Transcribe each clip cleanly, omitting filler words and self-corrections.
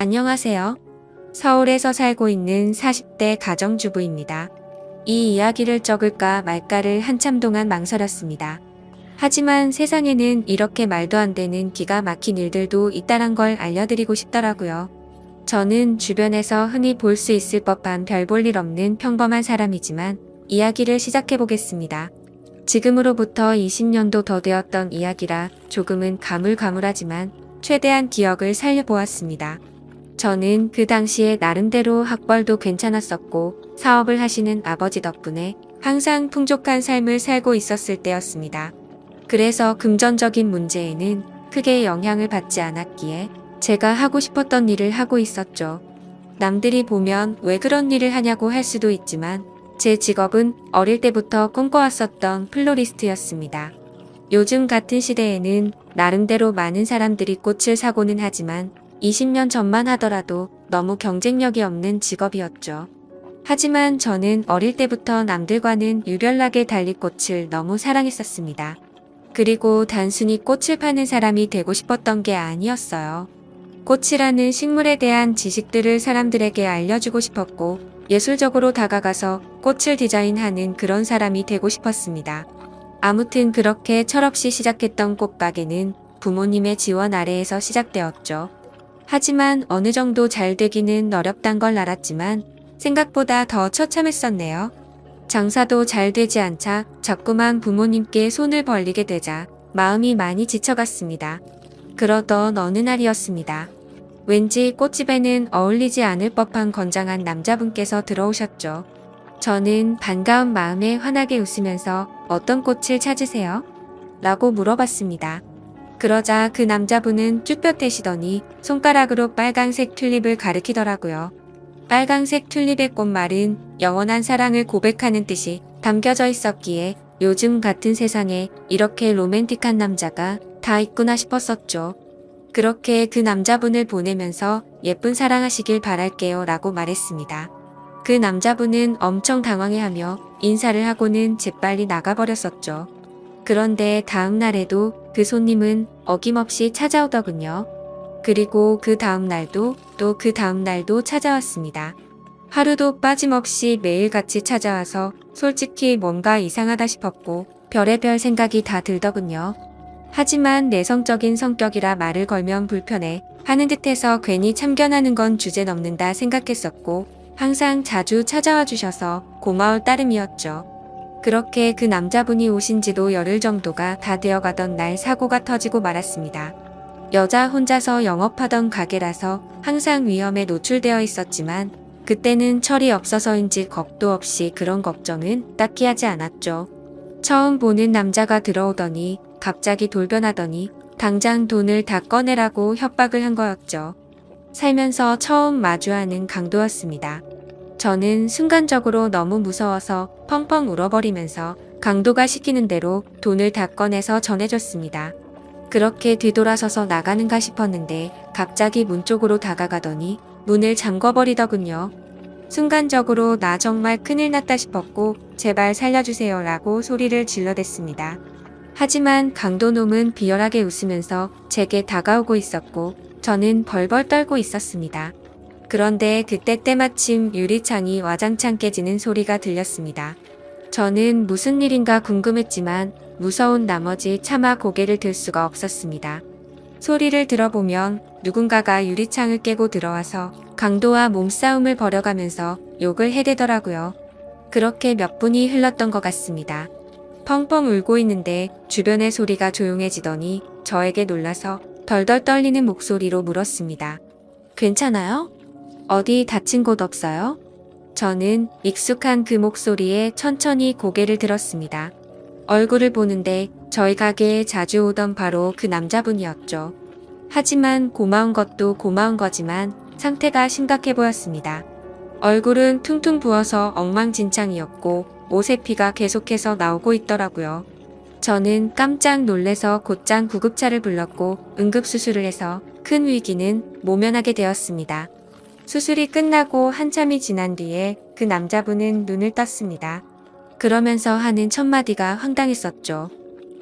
안녕하세요. 서울에서 살고 있는 40대 가정주부입니다. 이 이야기를 적을까 말까를 한참 동안 망설였습니다. 하지만 세상에는 이렇게 말도 안 되는 기가 막힌 일들도 있다란 걸 알려드리고 싶더라고요. 저는 주변에서 흔히 볼 수 있을 법한 별 볼 일 없는 평범한 사람이지만 이야기를 시작해 보겠습니다. 지금으로부터 20년도 더 되었던 이야기라 조금은 가물가물하지만 최대한 기억을 살려보았습니다. 저는 그 당시에 나름대로 학벌도 괜찮았었고 사업을 하시는 아버지 덕분에 항상 풍족한 삶을 살고 있었을 때였습니다. 그래서 금전적인 문제에는 크게 영향을 받지 않았기에 제가 하고 싶었던 일을 하고 있었죠. 남들이 보면 왜 그런 일을 하냐고 할 수도 있지만 제 직업은 어릴 때부터 꿈꿔왔었던 플로리스트였습니다. 요즘 같은 시대에는 나름대로 많은 사람들이 꽃을 사고는 하지만 20년 전만 하더라도 너무 경쟁력이 없는 직업이었죠. 하지만 저는 어릴 때부터 남들과는 유별나게 달리 꽃을 너무 사랑했었습니다. 그리고 단순히 꽃을 파는 사람이 되고 싶었던 게 아니었어요. 꽃이라는 식물에 대한 지식들을 사람들에게 알려주고 싶었고 예술적으로 다가가서 꽃을 디자인하는 그런 사람이 되고 싶었습니다. 아무튼 그렇게 철없이 시작했던 꽃가게는 부모님의 지원 아래에서 시작되었죠. 하지만 어느 정도 잘 되기는 어렵단 걸 알았지만 생각보다 더 처참했었네요. 장사도 잘 되지 않자 자꾸만 부모님께 손을 벌리게 되자 마음이 많이 지쳐갔습니다. 그러던 어느 날이었습니다. 왠지 꽃집에는 어울리지 않을 법한 건장한 남자분께서 들어오셨죠. 저는 반가운 마음에 환하게 웃으면서 어떤 꽃을 찾으세요? 라고 물어봤습니다. 그러자 그 남자분은 쭈뼛대시더니 손가락으로 빨강색 튤립을 가리키더라고요. 빨강색 튤립의 꽃말은 영원한 사랑을 고백하는 뜻이 담겨져 있었기에 요즘 같은 세상에 이렇게 로맨틱한 남자가 다 있구나 싶었었죠. 그렇게 그 남자분을 보내면서 예쁜 사랑하시길 바랄게요 라고 말했습니다. 그 남자분은 엄청 당황해하며 인사를 하고는 재빨리 나가버렸었죠. 그런데 다음 날에도 그 손님은 어김없이 찾아오더군요. 그리고 그 다음 날도 또 그 다음 날도 찾아왔습니다. 하루도 빠짐없이 매일같이 찾아와서 솔직히 뭔가 이상하다 싶었고 별의별 생각이 다 들더군요. 하지만 내성적인 성격이라 말을 걸면 불편해 하는 듯해서 괜히 참견하는 건 주제 넘는다 생각했었고 항상 자주 찾아와 주셔서 고마울 따름이었죠. 그렇게 그 남자분이 오신 지도 열흘 정도가 다 되어가던 날 사고가 터지고 말았습니다. 여자 혼자서 영업하던 가게라서 항상 위험에 노출되어 있었지만 그때는 철이 없어서인지 겁도 없이 그런 걱정은 딱히 하지 않았죠. 처음 보는 남자가 들어오더니 갑자기 돌변하더니 당장 돈을 다 꺼내라고 협박을 한 거였죠. 살면서 처음 마주하는 강도였습니다. 저는 순간적으로 너무 무서워서 펑펑 울어버리면서 강도가 시키는 대로 돈을 다 꺼내서 전해줬습니다. 그렇게 뒤돌아서서 나가는가 싶었는데 갑자기 문 쪽으로 다가가더니 문을 잠궈버리더군요. 순간적으로 나 정말 큰일 났다 싶었고 제발 살려주세요 라고 소리를 질러댔습니다. 하지만 강도놈은 비열하게 웃으면서 제게 다가오고 있었고 저는 벌벌 떨고 있었습니다. 그런데 그때 때마침 유리창이 와장창 깨지는 소리가 들렸습니다. 저는 무슨 일인가 궁금했지만 무서운 나머지 차마 고개를 들 수가 없었습니다. 소리를 들어보면 누군가가 유리창을 깨고 들어와서 강도와 몸싸움을 벌여가면서 욕을 해대더라고요. 그렇게 몇 분이 흘렀던 것 같습니다. 펑펑 울고 있는데 주변의 소리가 조용해지더니 저에게 놀라서 덜덜 떨리는 목소리로 물었습니다. 괜찮아요? 어디 다친 곳 없어요? 저는 익숙한 그 목소리에 천천히 고개를 들었습니다. 얼굴을 보는데 저희 가게에 자주 오던 바로 그 남자분이었죠. 하지만 고마운 것도 고마운 거지만 상태가 심각해 보였습니다. 얼굴은 퉁퉁 부어서 엉망진창이었고 옷에 피가 계속해서 나오고 있더라고요. 저는 깜짝 놀래서 곧장 구급차를 불렀고 응급수술을 해서 큰 위기는 모면하게 되었습니다. 수술이 끝나고 한참이 지난 뒤에 그 남자분은 눈을 떴습니다. 그러면서 하는 첫마디가 황당했었죠.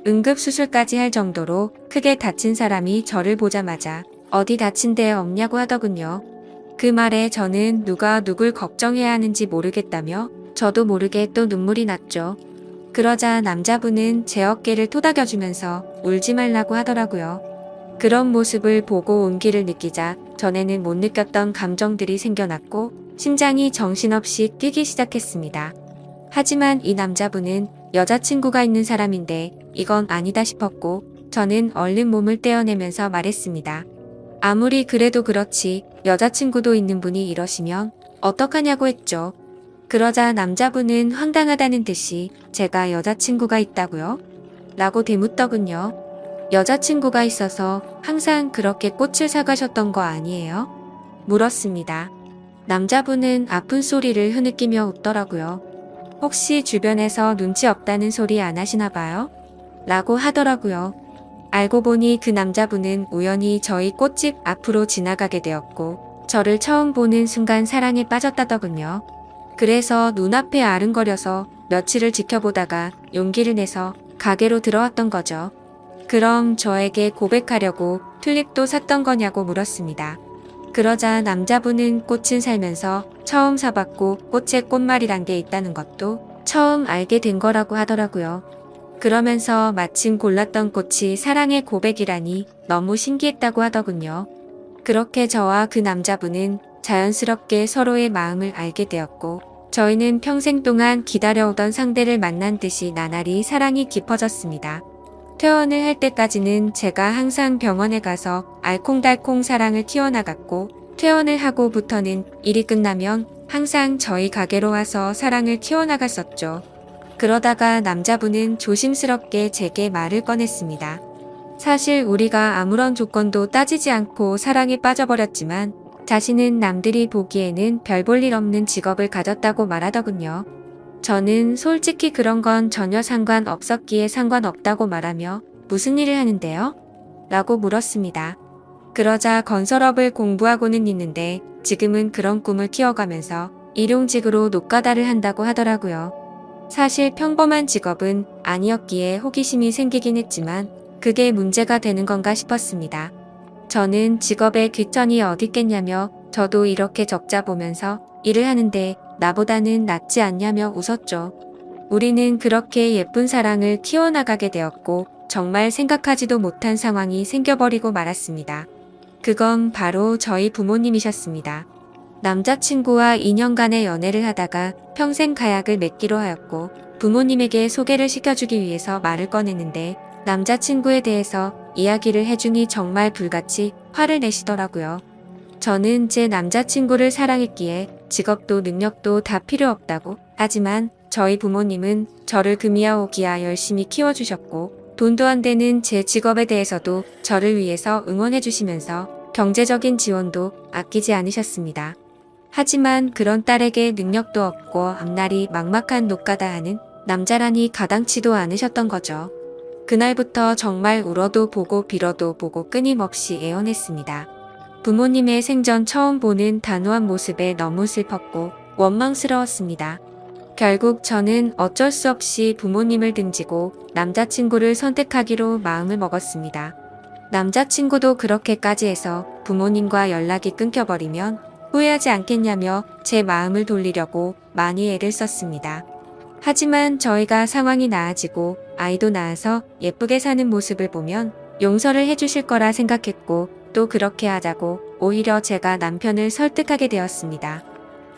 응급수술까지 할 정도로 크게 다친 사람이 저를 보자마자 어디 다친 데 없냐고 하더군요. 그 말에 저는 누가 누굴 걱정해야 하는지 모르겠다며 저도 모르게 또 눈물이 났죠. 그러자 남자분은 제 어깨를 토닥여주면서 울지 말라고 하더라고요. 그런 모습을 보고 온기를 느끼자 전에는 못 느꼈던 감정들이 생겨났고 심장이 정신없이 뛰기 시작했습니다. 하지만 이 남자분은 여자친구가 있는 사람인데 이건 아니다 싶었고 저는 얼른 몸을 떼어내면서 말했습니다. 아무리 그래도 그렇지 여자친구도 있는 분이 이러시면 어떡하냐고 했죠. 그러자 남자분은 황당하다는 듯이 제가 여자친구가 있다고요? 라고 되묻더군요. 여자친구가 있어서 항상 그렇게 꽃을 사가셨던 거 아니에요? 물었습니다. 남자분은 아픈 소리를 흐느끼며 웃더라고요. 혹시 주변에서 눈치 없다는 소리 안 하시나 봐요? 라고 하더라고요. 알고 보니 그 남자분은 우연히 저희 꽃집 앞으로 지나가게 되었고 저를 처음 보는 순간 사랑에 빠졌다더군요. 그래서 눈앞에 아른거려서 며칠을 지켜보다가 용기를 내서 가게로 들어왔던 거죠. 그럼 저에게 고백하려고 튤립도 샀던 거냐고 물었습니다. 그러자 남자분은 꽃은 살면서 처음 사봤고 꽃에 꽃말이란 게 있다는 것도 처음 알게 된 거라고 하더라고요. 그러면서 마침 골랐던 꽃이 사랑의 고백이라니 너무 신기했다고 하더군요. 그렇게 저와 그 남자분은 자연스럽게 서로의 마음을 알게 되었고 저희는 평생 동안 기다려오던 상대를 만난 듯이 나날이 사랑이 깊어졌습니다. 퇴원을 할 때까지는 제가 항상 병원에 가서 알콩달콩 사랑을 키워나갔고 퇴원을 하고부터는 일이 끝나면 항상 저희 가게로 와서 사랑을 키워나갔었죠. 그러다가 남자분은 조심스럽게 제게 말을 꺼냈습니다. 사실 우리가 아무런 조건도 따지지 않고 사랑에 빠져버렸지만 자신은 남들이 보기에는 별 볼 일 없는 직업을 가졌다고 말하더군요. 저는 솔직히 그런 건 전혀 상관없었기에 상관없다고 말하며 무슨 일을 하는데요? 라고 물었습니다. 그러자 건설업을 공부하고는 있는데 지금은 그런 꿈을 키워가면서 일용직으로 노가다를 한다고 하더라고요. 사실 평범한 직업은 아니었기에 호기심이 생기긴 했지만 그게 문제가 되는 건가 싶었습니다. 저는 직업에 귀천이 어딨겠냐며 저도 이렇게 적자 보면서 일을 하는데 나보다는 낫지 않냐며 웃었죠. 우리는 그렇게 예쁜 사랑을 키워나가게 되었고 정말 생각하지도 못한 상황이 생겨버리고 말았습니다. 그건 바로 저희 부모님이셨습니다. 남자친구와 2년간의 연애를 하다가 평생 가약을 맺기로 하였고 부모님에게 소개를 시켜주기 위해서 말을 꺼냈는데 남자친구에 대해서 이야기를 해주니 정말 불같이 화를 내시더라고요. 저는 제 남자친구를 사랑했기에 직업도 능력도 다 필요 없다고 하지만 저희 부모님은 저를 금이야 오기야 열심히 키워주셨고 돈도 안 되는 제 직업에 대해서도 저를 위해서 응원해주시면서 경제적인 지원도 아끼지 않으셨습니다. 하지만 그런 딸에게 능력도 없고 앞날이 막막한 노가다 하는 남자라니 가당치도 않으셨던 거죠. 그날부터 정말 울어도 보고 빌어도 보고 끊임없이 애원했습니다. 부모님의 생전 처음 보는 단호한 모습에 너무 슬펐고 원망스러웠습니다. 결국 저는 어쩔 수 없이 부모님을 등지고 남자친구를 선택하기로 마음을 먹었습니다. 남자친구도 그렇게까지 해서 부모님과 연락이 끊겨버리면 후회하지 않겠냐며 제 마음을 돌리려고 많이 애를 썼습니다. 하지만 저희가 상황이 나아지고 아이도 낳아서 예쁘게 사는 모습을 보면 용서를 해주실 거라 생각했고 또 그렇게 하자고 오히려 제가 남편을 설득하게 되었습니다.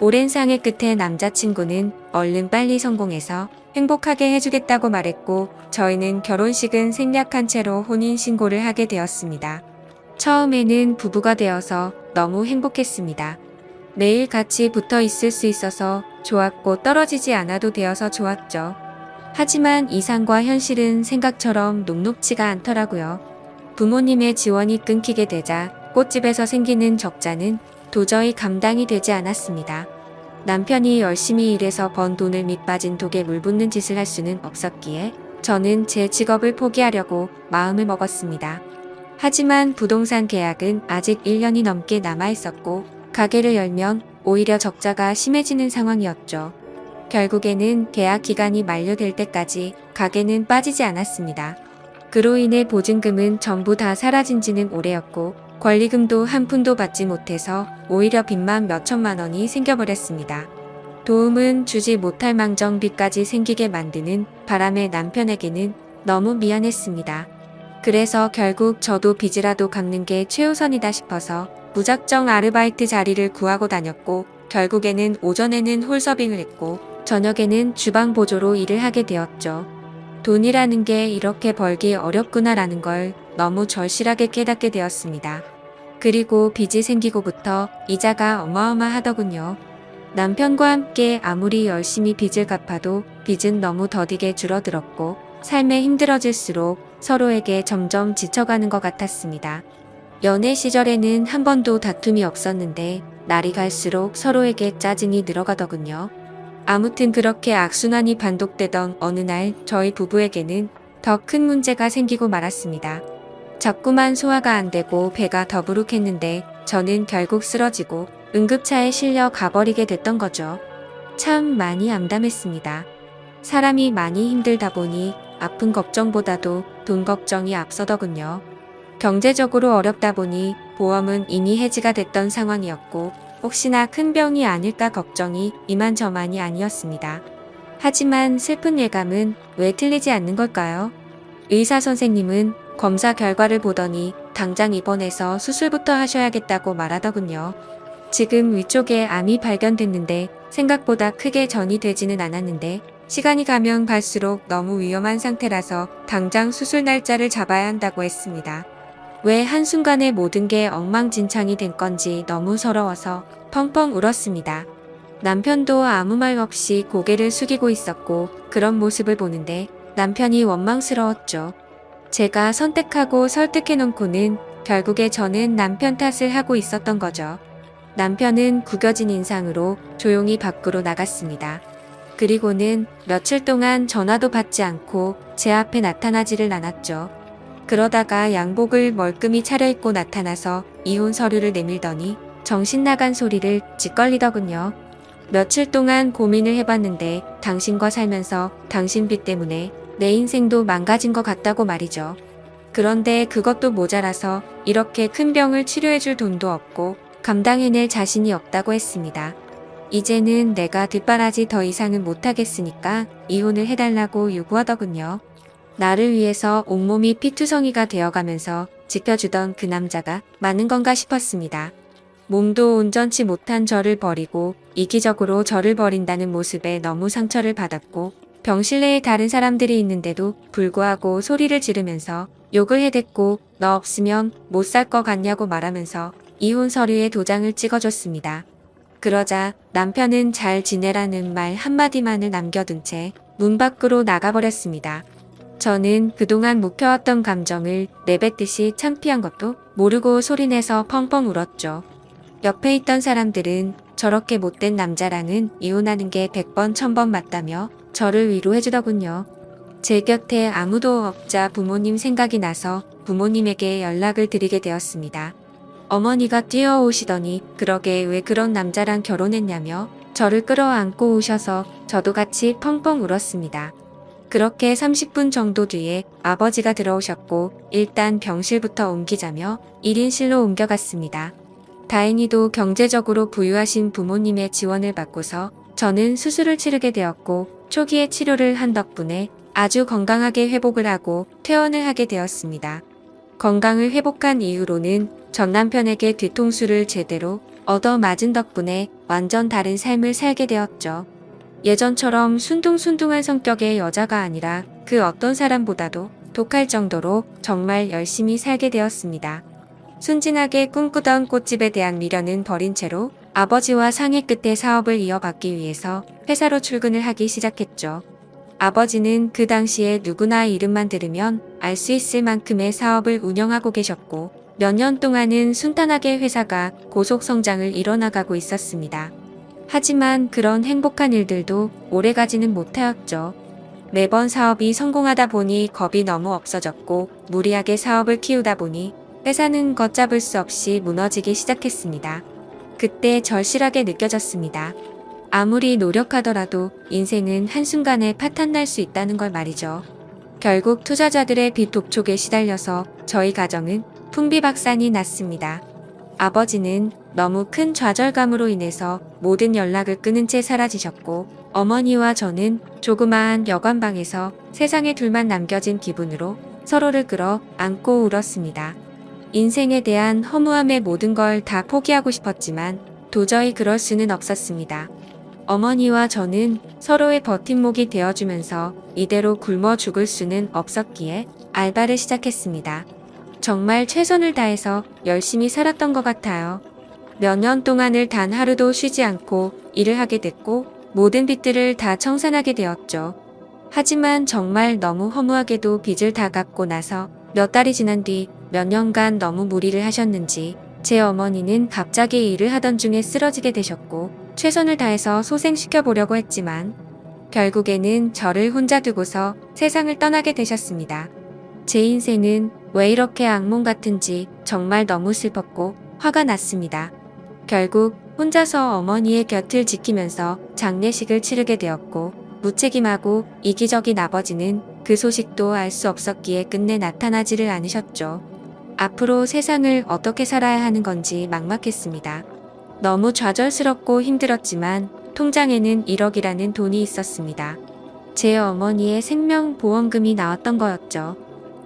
오랜 상의 끝에 남자친구는 얼른 빨리 성공해서 행복하게 해주겠다고 말했고 저희는 결혼식은 생략한 채로 혼인신고를 하게 되었습니다. 처음에는 부부가 되어서 너무 행복했습니다. 매일 같이 붙어 있을 수 있어서 좋았고 떨어지지 않아도 되어서 좋았죠. 하지만 이상과 현실은 생각처럼 녹록지가 않더라고요. 부모님의 지원이 끊기게 되자 꽃집에서 생기는 적자는 도저히 감당이 되지 않았습니다. 남편이 열심히 일해서 번 돈을 밑빠진 독에 물 붓는 짓을 할 수는 없었기에 저는 제 직업을 포기하려고 마음을 먹었습니다. 하지만 부동산 계약은 아직 1년이 넘게 남아있었고 가게를 열면 오히려 적자가 심해지는 상황이었죠. 결국에는 계약 기간이 만료될 때까지 가게는 빠지지 않았습니다. 그로 인해 보증금은 전부 다 사라진 지는 오래였고 권리금도 한 푼도 받지 못해서 오히려 빚만 몇천만 원이 생겨버렸습니다. 도움은 주지 못할 망정 빚까지 생기게 만드는 바람의 남편에게는 너무 미안했습니다. 그래서 결국 저도 빚이라도 갚는 게 최우선이다 싶어서 무작정 아르바이트 자리를 구하고 다녔고, 결국에는 오전에는 홀서빙을 했고 저녁에는 주방 보조로 일을 하게 되었죠. 돈이라는 게 이렇게 벌기 어렵구나라는 걸 너무 절실하게 깨닫게 되었습니다. 그리고 빚이 생기고부터 이자가 어마어마하더군요. 남편과 함께 아무리 열심히 빚을 갚아도 빚은 너무 더디게 줄어들었고, 삶에 힘들어질수록 서로에게 점점 지쳐가는 것 같았습니다. 연애 시절에는 한 번도 다툼이 없었는데 날이 갈수록 서로에게 짜증이 늘어가더군요. 아무튼 그렇게 악순환이 반복되던 어느 날 저희 부부에게는 더 큰 문제가 생기고 말았습니다. 자꾸만 소화가 안 되고 배가 더부룩했는데 저는 결국 쓰러지고 응급차에 실려 가버리게 됐던 거죠. 참 많이 암담했습니다. 사람이 많이 힘들다 보니 아픈 걱정보다도 돈 걱정이 앞서더군요. 경제적으로 어렵다 보니 보험은 이미 해지가 됐던 상황이었고, 혹시나 큰 병이 아닐까 걱정이 이만저만이 아니었습니다. 하지만 슬픈 예감은 왜 틀리지 않는 걸까요? 의사 선생님은 검사 결과를 보더니 당장 입원해서 수술부터 하셔야겠다고 말하더군요. 지금 위쪽에 암이 발견됐는데 생각보다 크게 전이 되지는 않았는데 시간이 가면 갈수록 너무 위험한 상태라서 당장 수술 날짜를 잡아야 한다고 했습니다. 왜 한순간에 모든 게 엉망진창이 된 건지 너무 서러워서 펑펑 울었습니다. 남편도 아무 말 없이 고개를 숙이고 있었고, 그런 모습을 보는데 남편이 원망스러웠죠. 제가 선택하고 설득해놓고는 결국에 저는 남편 탓을 하고 있었던 거죠. 남편은 구겨진 인상으로 조용히 밖으로 나갔습니다. 그리고는 며칠 동안 전화도 받지 않고 제 앞에 나타나지를 않았죠. 그러다가 양복을 멀끔히 차려입고 나타나서 이혼 서류를 내밀더니 정신 나간 소리를 짓걸리더군요. 며칠 동안 고민을 해봤는데 당신과 살면서 당신 빚 때문에 내 인생도 망가진 것 같다고 말이죠. 그런데 그것도 모자라서 이렇게 큰 병을 치료해줄 돈도 없고 감당해낼 자신이 없다고 했습니다. 이제는 내가 뒷바라지 더 이상은 못하겠으니까 이혼을 해달라고 요구하더군요. 나를 위해서 온몸이 피투성이가 되어가면서 지켜주던 그 남자가 많은 건가 싶었습니다. 몸도 온전치 못한 저를 버리고 이기적으로 저를 버린다는 모습에 너무 상처를 받았고, 병실 내에 다른 사람들이 있는데도 불구하고 소리를 지르면서 욕을 해댔고, 너 없으면 못 살 것 같냐고 말하면서 이혼 서류에 도장을 찍어줬습니다. 그러자 남편은 잘 지내라는 말 한마디만을 남겨둔 채 문 밖으로 나가버렸습니다. 저는 그동안 묵혀왔던 감정을 내뱉듯이 창피한 것도 모르고 소리내서 펑펑 울었죠. 옆에 있던 사람들은 저렇게 못된 남자랑은 이혼하는 게 100번 1000번 맞다며 저를 위로해주더군요. 제 곁에 아무도 없자 부모님 생각이 나서 부모님에게 연락을 드리게 되었습니다. 어머니가 뛰어오시더니 그러게 왜 그런 남자랑 결혼했냐며 저를 끌어안고 우셔서 저도 같이 펑펑 울었습니다. 그렇게 30분 정도 뒤에 아버지가 들어오셨고 일단 병실부터 옮기자며 1인실로 옮겨갔습니다. 다행히도 경제적으로 부유하신 부모님의 지원을 받고서 저는 수술을 치르게 되었고, 초기에 치료를 한 덕분에 아주 건강하게 회복을 하고 퇴원을 하게 되었습니다. 건강을 회복한 이후로는 전 남편에게 뒤통수를 제대로 얻어 맞은 덕분에 완전 다른 삶을 살게 되었죠. 예전처럼 순둥순둥한 성격의 여자가 아니라 그 어떤 사람보다도 독할 정도로 정말 열심히 살게 되었습니다. 순진하게 꿈꾸던 꽃집에 대한 미련은 버린 채로 아버지와 상의 끝에 사업을 이어받기 위해서 회사로 출근을 하기 시작했죠. 아버지는 그 당시에 누구나 이름만 들으면 알 수 있을 만큼의 사업을 운영하고 계셨고, 몇 년 동안은 순탄하게 회사가 고속 성장을 이뤄나가고 있었습니다. 하지만 그런 행복한 일들도 오래가지는 못하였죠. 매번 사업이 성공하다 보니 겁이 너무 없어졌고, 무리하게 사업을 키우다 보니 회사는 걷잡을 수 없이 무너지기 시작했습니다. 그때 절실하게 느껴졌습니다. 아무리 노력하더라도 인생은 한순간에 파탄날 수 있다는 걸 말이죠. 결국 투자자들의 빚 독촉에 시달려서 저희 가정은 풍비박산이 났습니다. 아버지는 너무 큰 좌절감으로 인해서 모든 연락을 끊은 채 사라지셨고, 어머니와 저는 조그마한 여관방에서 세상에 둘만 남겨진 기분으로 서로를 끌어 안고 울었습니다. 인생에 대한 허무함의 모든 걸 다 포기하고 싶었지만 도저히 그럴 수는 없었습니다. 어머니와 저는 서로의 버팀목이 되어주면서 이대로 굶어 죽을 수는 없었기에 알바를 시작했습니다. 정말 최선을 다해서 열심히 살았던 것 같아요. 몇 년 동안을 단 하루도 쉬지 않고 일을 하게 됐고 모든 빚들을 다 청산하게 되었죠. 하지만 정말 너무 허무하게도 빚을 다 갚고 나서 몇 달이 지난 뒤 몇 년간 너무 무리를 하셨는지 제 어머니는 갑자기 일을 하던 중에 쓰러지게 되셨고 최선을 다해서 소생시켜 보려고 했지만 결국에는 저를 혼자 두고서 세상을 떠나게 되셨습니다. 제 인생은 왜 이렇게 악몽 같은지 정말 너무 슬펐고 화가 났습니다. 결국 혼자서 어머니의 곁을 지키면서 장례식을 치르게 되었고 무책임하고 이기적인 아버지는 그 소식도 알 수 없었기에 끝내 나타나지를 않으셨죠. 앞으로 세상을 어떻게 살아야 하는 건지 막막했습니다. 너무 좌절스럽고 힘들었지만 통장에는 1억이라는 돈이 있었습니다. 제 어머니의 생명보험금이 나왔던 거였죠.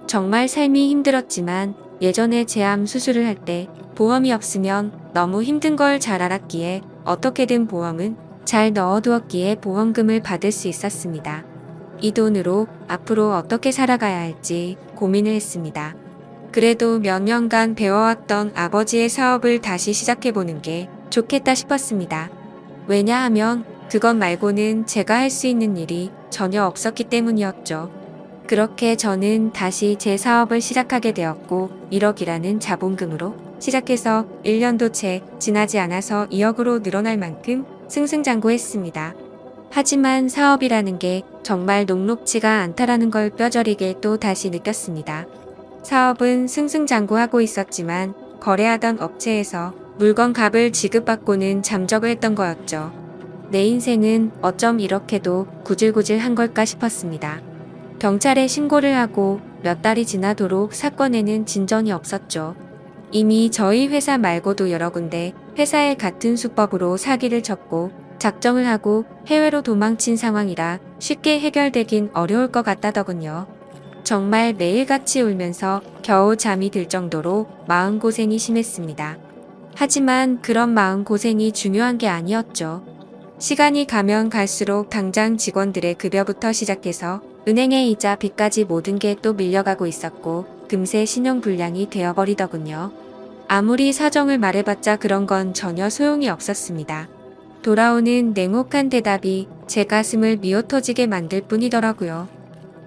정말 삶이 힘들었지만 예전에 제암 수술을 할 때 보험이 없으면 너무 힘든 걸 잘 알았기에 어떻게든 보험은 잘 넣어두었기에 보험금을 받을 수 있었습니다. 이 돈으로 앞으로 어떻게 살아가야 할지 고민을 했습니다. 그래도 몇 년간 배워왔던 아버지의 사업을 다시 시작해보는 게 좋겠다 싶었습니다. 왜냐하면 그것 말고는 제가 할 수 있는 일이 전혀 없었기 때문이었죠. 그렇게 저는 다시 제 사업을 시작하게 되었고 1억이라는 자본금으로 시작해서 1년도 채 지나지 않아서 2억으로 늘어날 만큼 승승장구했습니다. 하지만 사업이라는 게 정말 녹록지가 않다라는 걸 뼈저리게 또 다시 느꼈습니다. 사업은 승승장구하고 있었지만 거래하던 업체에서 물건 값을 지급받고는 잠적을 했던 거였죠. 내 인생은 어쩜 이렇게도 구질구질한 걸까 싶었습니다. 경찰에 신고를 하고 몇 달이 지나도록 사건에는 진전이 없었죠. 이미 저희 회사 말고도 여러 군데 회사에 같은 수법으로 사기를 쳤고 작정을 하고 해외로 도망친 상황이라 쉽게 해결되긴 어려울 것 같다더군요. 정말 매일같이 울면서 겨우 잠이 들 정도로 마음고생이 심했습니다. 하지만 그런 마음고생이 중요한 게 아니었죠. 시간이 가면 갈수록 당장 직원들의 급여부터 시작해서 은행의 이자 빚까지 모든 게 또 밀려가고 있었고 금세 신용불량이 되어버리더군요. 아무리 사정을 말해봤자 그런 건 전혀 소용이 없었습니다. 돌아오는 냉혹한 대답이 제 가슴을 미어터지게 만들 뿐이더라고요.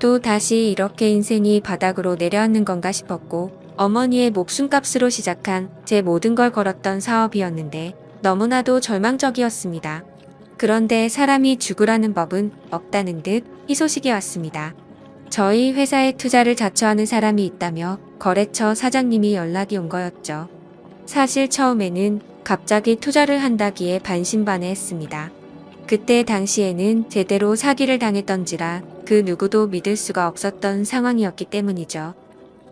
또 다시 이렇게 인생이 바닥으로 내려앉는 건가 싶었고 어머니의 목숨값으로 시작한 제 모든 걸 걸었던 사업이었는데 너무나도 절망적이었습니다. 그런데 사람이 죽으라는 법은 없다는 듯 희소식이 왔습니다. 저희 회사에 투자를 자처하는 사람이 있다며 거래처 사장님이 연락이 온 거였죠. 사실 처음에는 갑자기 투자를 한다기에 반신반의했습니다. 그때 당시에는 제대로 사기를 당했던지라 그 누구도 믿을 수가 없었던 상황이었기 때문이죠.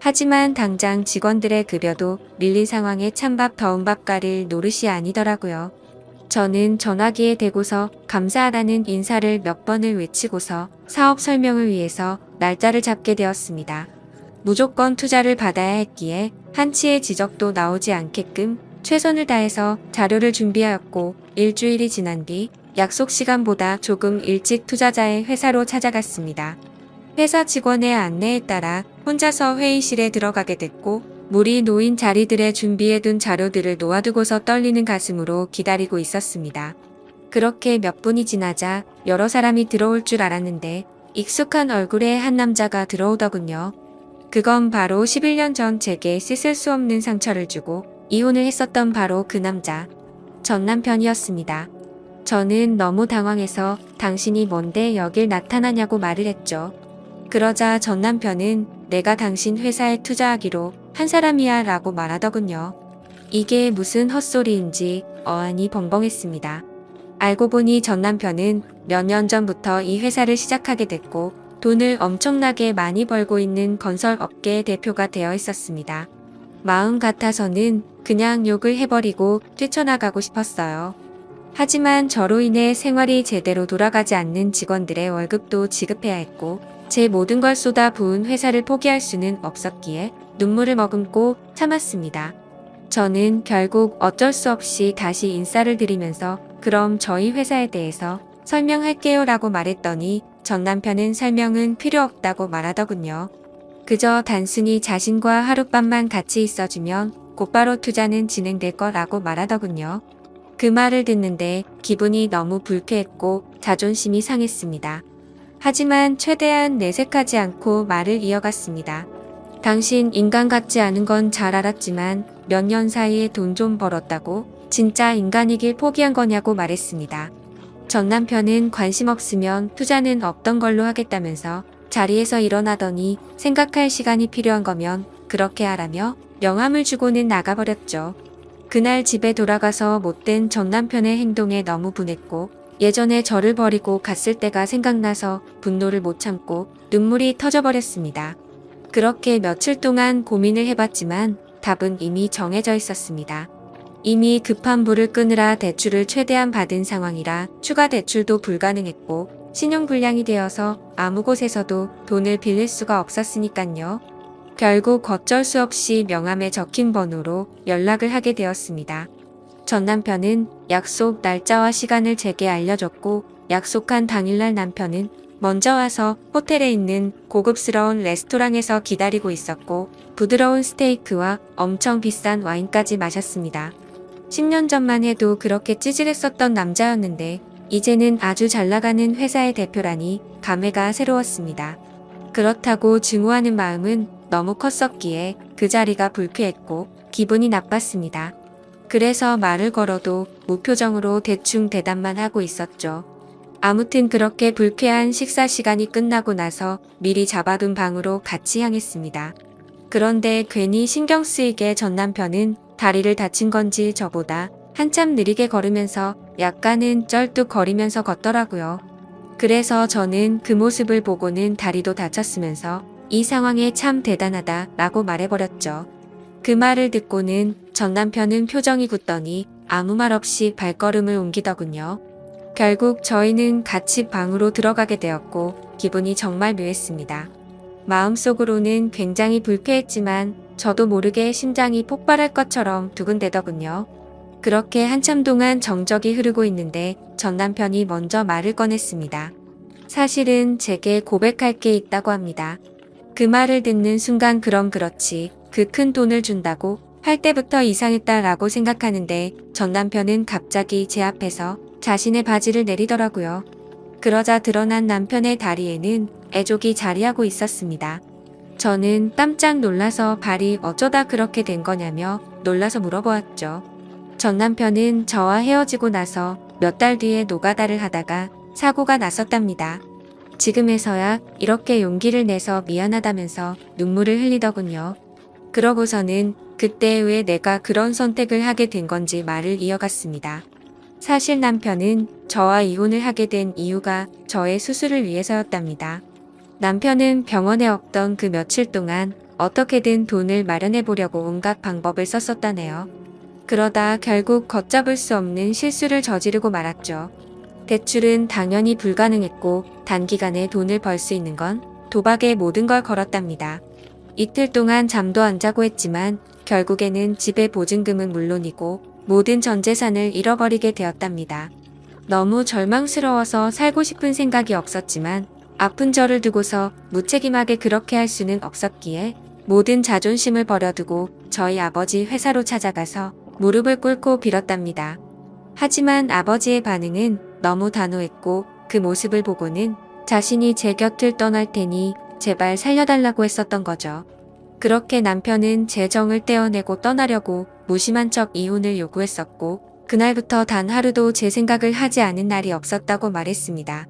하지만 당장 직원들의 급여도 밀린 상황에 찬밥 더운 밥 가릴 노릇이 아니더라고요. 저는 전화기에 대고서 감사하다는 인사를 몇 번을 외치고서 사업 설명을 위해서 날짜를 잡게 되었습니다. 무조건 투자를 받아야 했기에 한치의 지적도 나오지 않게끔 최선을 다해서 자료를 준비하였고 일주일이 지난 뒤 약속 시간보다 조금 일찍 투자자의 회사로 찾아갔습니다. 회사 직원의 안내에 따라 혼자서 회의실에 들어가게 됐고 물이 놓인 자리들에 준비해둔 자료들을 놓아두고서 떨리는 가슴으로 기다리고 있었습니다. 그렇게 몇 분이 지나자 여러 사람이 들어올 줄 알았는데 익숙한 얼굴의 한 남자가 들어오더군요. 그건 바로 11년 전 제게 씻을 수 없는 상처를 주고 이혼을 했었던 바로 그 남자, 전 남편이었습니다. 저는 너무 당황해서 당신이 뭔데 여길 나타나냐고 말을 했죠. 그러자 전 남편은 내가 당신 회사에 투자하기로 한 사람이야 라고 말하더군요. 이게 무슨 헛소리인지 어안이 벙벙했습니다. 알고 보니 전 남편은 몇 년 전부터 이 회사를 시작하게 됐고 돈을 엄청나게 많이 벌고 있는 건설업계의 대표가 되어 있었습니다. 마음 같아서는 그냥 욕을 해버리고 뛰쳐나가고 싶었어요. 하지만 저로 인해 생활이 제대로 돌아가지 않는 직원들의 월급도 지급해야 했고 제 모든 걸 쏟아 부은 회사를 포기할 수는 없었기에 눈물을 머금고 참았습니다. 저는 결국 어쩔 수 없이 다시 인사를 드리면서 그럼 저희 회사에 대해서 설명할게요 라고 말했더니 전 남편은 설명은 필요 없다고 말하더군요. 그저 단순히 자신과 하룻밤만 같이 있어주면 곧바로 투자는 진행될 거라고 말하더군요. 그 말을 듣는데 기분이 너무 불쾌했고 자존심이 상했습니다. 하지만 최대한 내색하지 않고 말을 이어갔습니다. 당신 인간 같지 않은 건 잘 알았지만 몇 년 사이에 돈 좀 벌었다고 진짜 인간이길 포기한 거냐고 말했습니다. 전 남편은 관심 없으면 투자는 없던 걸로 하겠다면서 자리에서 일어나더니 생각할 시간이 필요한 거면 그렇게 하라며 명함을 주고는 나가버렸죠. 그날 집에 돌아가서 못된 전 남편의 행동에 너무 분했고 예전에 저를 버리고 갔을 때가 생각나서 분노를 못 참고 눈물이 터져버렸습니다. 그렇게 며칠 동안 고민을 해봤지만 답은 이미 정해져 있었습니다. 이미 급한 불을 끄느라 대출을 최대한 받은 상황이라 추가 대출도 불가능했고 신용불량이 되어서 아무 곳에서도 돈을 빌릴 수가 없었으니깐요. 결국 어쩔 수 없이 명함에 적힌 번호로 연락을 하게 되었습니다. 전 남편은 약속 날짜와 시간을 제게 알려줬고 약속한 당일날 남편은 먼저 와서 호텔에 있는 고급스러운 레스토랑에서 기다리고 있었고 부드러운 스테이크와 엄청 비싼 와인까지 마셨습니다. 10년 전만 해도 그렇게 찌질했었던 남자였는데 이제는 아주 잘나가는 회사의 대표라니 감회가 새로웠습니다. 그렇다고 증오하는 마음은 너무 컸었기에 그 자리가 불쾌했고 기분이 나빴습니다. 그래서 말을 걸어도 무표정으로 대충 대답만 하고 있었죠. 아무튼 그렇게 불쾌한 식사 시간이 끝나고 나서 미리 잡아둔 방으로 같이 향했습니다. 그런데 괜히 신경 쓰이게 전 남편은 다리를 다친 건지 저보다 한참 느리게 걸으면서 약간은 쩔뚝거리면서 걷더라고요. 그래서 저는 그 모습을 보고는 다리도 다쳤으면서 이 상황에 참 대단하다 라고 말해버렸죠. 그 말을 듣고는 전 남편은 표정이 굳더니 아무 말 없이 발걸음을 옮기더군요. 결국 저희는 같이 방으로 들어가게 되었고 기분이 정말 묘했습니다. 마음속으로는 굉장히 불쾌했지만 저도 모르게 심장이 폭발할 것처럼 두근대더군요. 그렇게 한참 동안 정적이 흐르고 있는데 전 남편이 먼저 말을 꺼냈습니다. 사실은 제게 고백할 게 있다고 합니다. 그 말을 듣는 순간 그럼 그렇지 그 큰 돈을 준다고 할 때부터 이상했다라고 생각하는데 전 남편은 갑자기 제 앞에서 자신의 바지를 내리더라고요. 그러자 드러난 남편의 다리에는 애족이 자리하고 있었습니다. 저는 깜짝 놀라서 발이 어쩌다 그렇게 된 거냐며 놀라서 물어보았죠. 전 남편은 저와 헤어지고 나서 몇 달 뒤에 노가다를 하다가 사고가 났었답니다. 지금에서야 이렇게 용기를 내서 미안하다면서 눈물을 흘리더군요. 그러고서는 그때 왜 내가 그런 선택을 하게 된 건지 말을 이어갔습니다. 사실 남편은 저와 이혼을 하게 된 이유가 저의 수술을 위해서였답니다. 남편은 병원에 없던 그 며칠 동안 어떻게든 돈을 마련해 보려고 온갖 방법을 썼었다네요. 그러다 결국 걷잡을 수 없는 실수를 저지르고 말았죠. 대출은 당연히 불가능했고 단기간에 돈을 벌 수 있는 건 도박에 모든 걸 걸었답니다. 이틀 동안 잠도 안 자고 했지만 결국에는 집의 보증금은 물론이고 모든 전 재산을 잃어버리게 되었답니다. 너무 절망스러워서 살고 싶은 생각이 없었지만 아픈 저를 두고서 무책임하게 그렇게 할 수는 없었기에 모든 자존심을 버려두고 저희 아버지 회사로 찾아가서 무릎을 꿇고 빌었답니다. 하지만 아버지의 반응은 너무 단호했고 그 모습을 보고는 자신이 제 곁을 떠날 테니 제발 살려달라고 했었던 거죠. 그렇게 남편은 제 정을 떼어내고 떠나려고 무심한 척 이혼을 요구했었고 그날부터 단 하루도 제 생각을 하지 않은 날이 없었다고 말했습니다.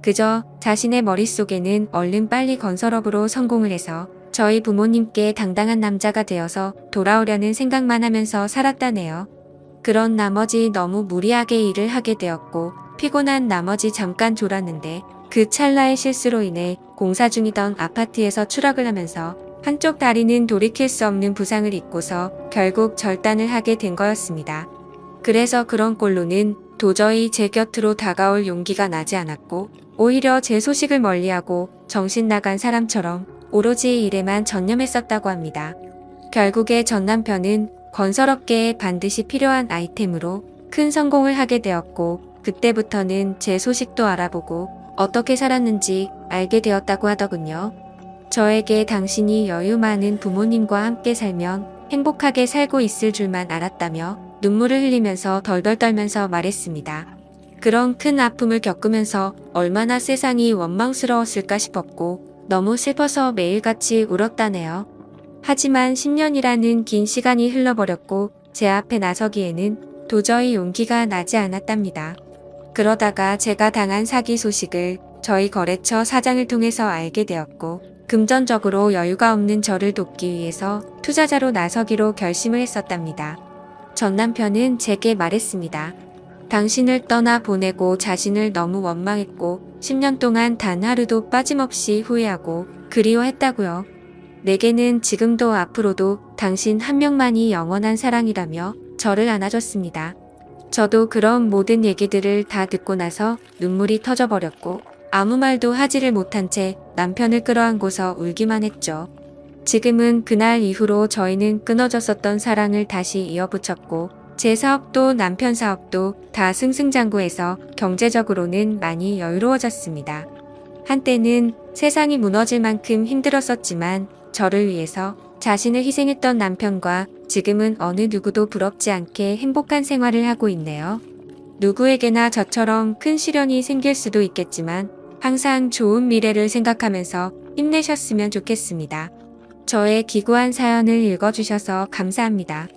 그저 자신의 머릿속에는 얼른 빨리 건설업으로 성공을 해서 저희 부모님께 당당한 남자가 되어서 돌아오려는 생각만 하면서 살았다네요. 그런 나머지 너무 무리하게 일을 하게 되었고 피곤한 나머지 잠깐 졸았는데 그 찰나의 실수로 인해 공사 중이던 아파트에서 추락을 하면서 한쪽 다리는 돌이킬 수 없는 부상을 입고서 결국 절단을 하게 된 거였습니다. 그래서 그런 꼴로는 도저히 제 곁으로 다가올 용기가 나지 않았고 오히려 제 소식을 멀리하고 정신 나간 사람처럼 오로지 일에만 전념했었다고 합니다. 결국에 전 남편은 건설업계에 반드시 필요한 아이템으로 큰 성공을 하게 되었고 그때부터는 제 소식도 알아보고 어떻게 살았는지 알게 되었다고 하더군요. 저에게 당신이 여유 많은 부모님과 함께 살면 행복하게 살고 있을 줄만 알았다며 눈물을 흘리면서 덜덜 떨면서 말했습니다. 그런 큰 아픔을 겪으면서 얼마나 세상이 원망스러웠을까 싶었고 너무 슬퍼서 매일같이 울었다네요. 하지만 10년이라는 긴 시간이 흘러버렸고 제 앞에 나서기에는 도저히 용기가 나지 않았답니다. 그러다가 제가 당한 사기 소식을 저희 거래처 사장을 통해서 알게 되었고 금전적으로 여유가 없는 저를 돕기 위해서 투자자로 나서기로 결심을 했었답니다. 전 남편은 제게 말했습니다. 당신을 떠나 보내고 자신을 너무 원망했고 10년 동안 단 하루도 빠짐없이 후회하고 그리워했다고요. 내게는 지금도 앞으로도 당신 한 명만이 영원한 사랑이라며 저를 안아줬습니다. 저도 그런 모든 얘기들을 다 듣고 나서 눈물이 터져버렸고 아무 말도 하지를 못한 채 남편을 끌어안고서 울기만 했죠. 지금은 그날 이후로 저희는 끊어졌었던 사랑을 다시 이어붙였고 제 사업도 남편 사업도 다 승승장구해서 경제적으로는 많이 여유로워졌습니다. 한때는 세상이 무너질 만큼 힘들었었지만 저를 위해서 자신을 희생했던 남편과 지금은 어느 누구도 부럽지 않게 행복한 생활을 하고 있네요. 누구에게나 저처럼 큰 시련이 생길 수도 있겠지만 항상 좋은 미래를 생각하면서 힘내셨으면 좋겠습니다. 저의 기구한 사연을 읽어주셔서 감사합니다.